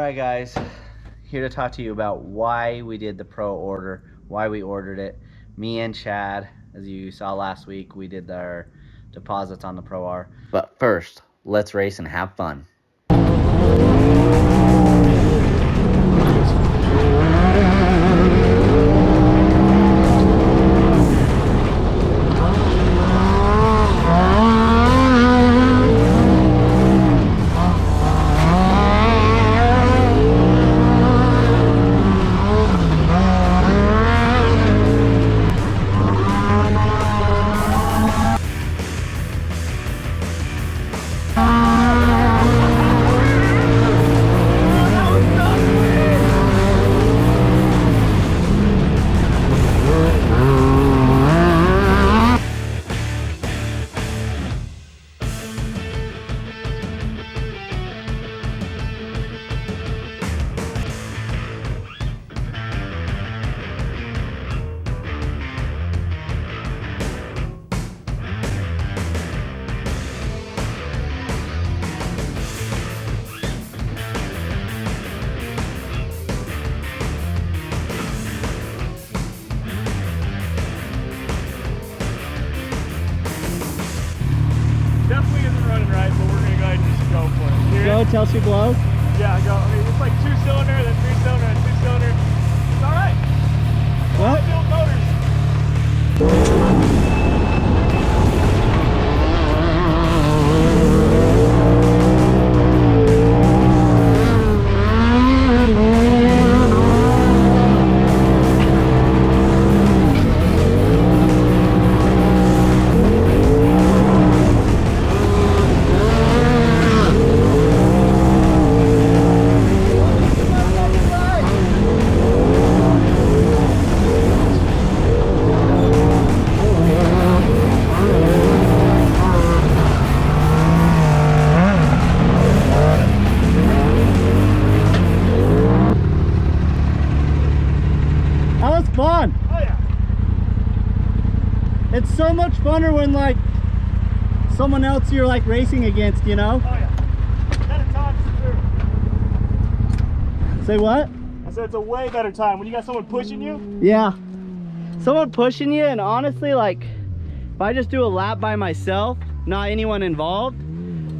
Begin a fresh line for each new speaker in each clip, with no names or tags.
Alright guys, here to talk to you about why we did the pro order, why we ordered it. Me and Chad, as you saw last week, we did our deposits on the Pro R. But first, let's race and have fun.
Definitely isn't running right, but we're gonna go ahead and just go for it.
Go till she blows?
Yeah, go. I mean, it's like 2-cylinder, then 3-cylinder, and 2-cylinder. It's alright.
What?
Build motors.
Fun.
Oh yeah.
It's so much funner when like someone else you're like racing against, you know?
Oh yeah. Better time for sure.
Say what?
I said it's a way better time when you got someone pushing you.
Yeah. Someone pushing you, and honestly, like if I just do a lap by myself, not anyone involved,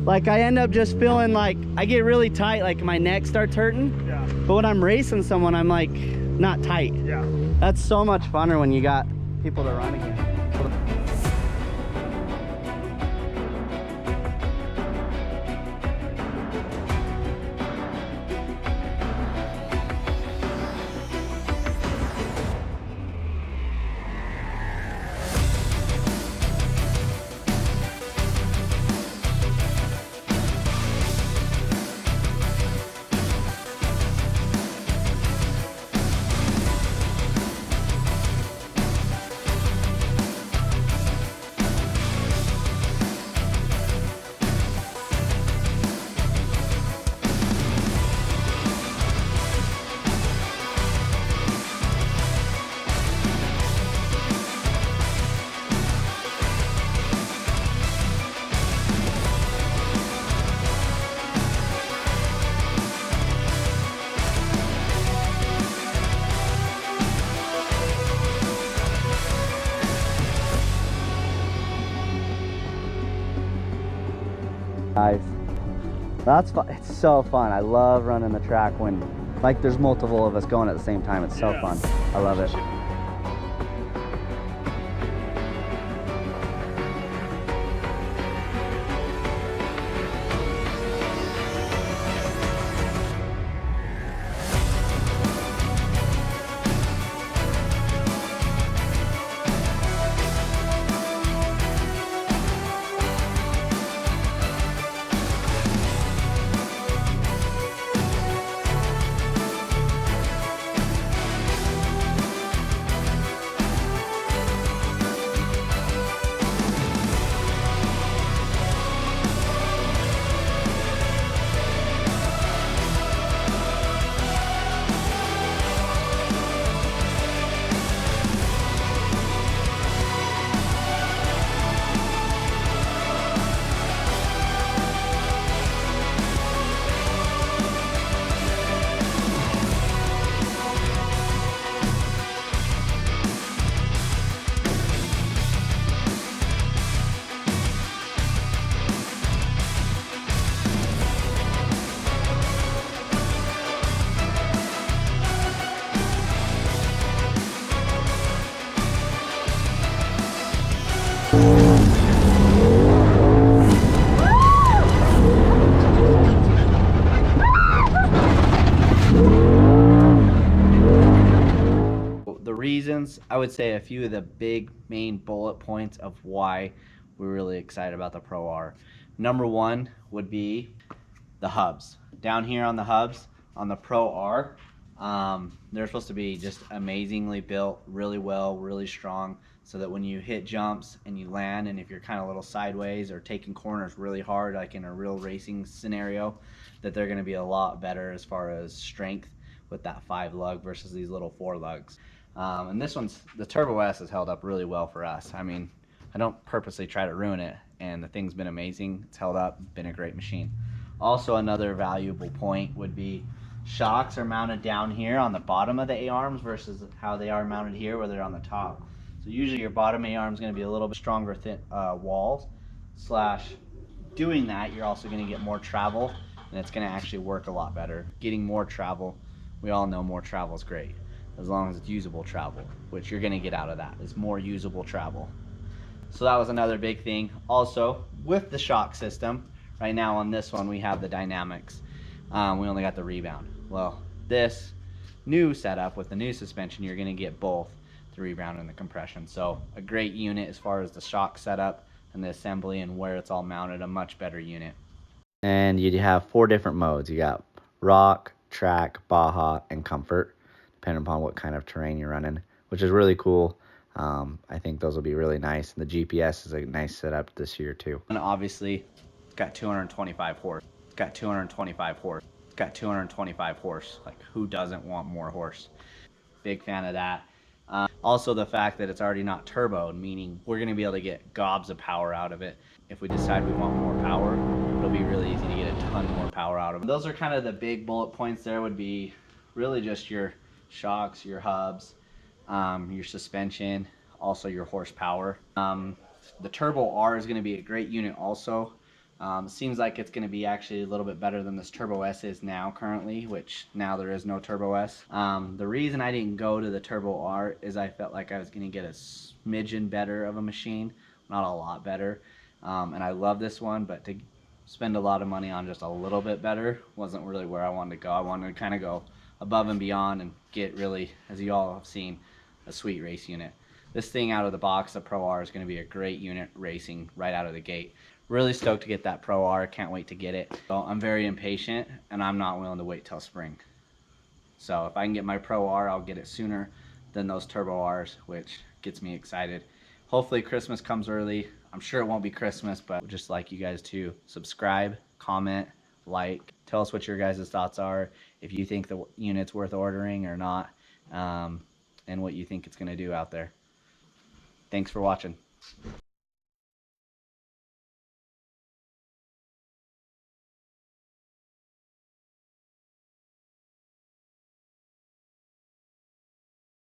like I end up just feeling like I get really tight, like my neck starts hurting.
Yeah.
But when I'm racing someone, I'm like not tight.
Yeah.
That's so much funner when you got people to run against. Guys, that's fun. It's so fun. I love running the track when like there's multiple of us going at the same time. It's so fun. I love it.
reasons, I would say a few of the big main bullet points of why we're really excited about the Pro R. Number one would be the hubs. Down here on the hubs, on the Pro R, they're supposed to be just amazingly built, really well, really strong, so that when you hit jumps and you land, and if you're kind of a little sideways or taking corners really hard, like in a real racing scenario, that they're going to be a lot better as far as strength with that 5 lug versus these little 4 lugs. And this one's, the Turbo S has held up really well for us. I mean, I don't purposely try to ruin it, and the thing's been amazing. It's held up, been a great machine. Also, another valuable point would be shocks are mounted down here on the bottom of the A-arms versus how they are mounted here where they're on the top. So usually your bottom A-arm is going to be a little bit stronger thin walls, slash doing that you're also going to get more travel, and it's going to actually work a lot better. Getting more travel, we all know more travel is great, as long as it's usable travel, which you're going to get out of that is more usable travel. So that was another big thing. Also, with the shock system, right now on this one we have the dynamics. We only got the rebound. Well, this new setup with the new suspension, you're going to get both the rebound and the compression. So a great unit as far as the shock setup and the assembly and where it's all mounted, a much better unit. And you have 4 different modes. You got rock, track, Baja, and comfort, depending upon what kind of terrain you're running, which is really cool. I think those will be really nice. And the GPS is a nice setup this year too. And obviously, it's got 225 horse. It's got 225 horse. It's got 225 horse. Like, who doesn't want more horse? Big fan of that. Also, the fact that it's already not turboed, meaning we're going to be able to get gobs of power out of it. If we decide we want more power, it'll be really easy to get a ton more power out of it. Those are kind of the big bullet points. There would be really just your shocks, your hubs, your suspension, also your horsepower. The Turbo R is going to be a great unit also. Seems like it's going to be actually a little bit better than this Turbo S is now currently, which now there is no Turbo S. The reason I didn't go to the Turbo R is I felt like I was going to get a smidgen better of a machine, not a lot better. And I love this one, but to spend a lot of money on just a little bit better wasn't really where I wanted to go. I wanted to kind of go above and beyond and get really, as you all have seen, a sweet race unit. This thing out of the box, the Pro R, is going to be a great unit racing right out of the gate. Really stoked to get that Pro R. Can't wait to get it. So I'm very impatient, and I'm not willing to wait till spring. So if I can get my Pro R, I'll get it sooner than those Turbo Rs, which gets me excited. Hopefully Christmas comes early. I'm sure it won't be Christmas, but I'd just like you guys to subscribe, comment, like, tell us what your guys' thoughts are, if you think the unit's worth ordering or not, and what you think it's going to do out there. Thanks for watching.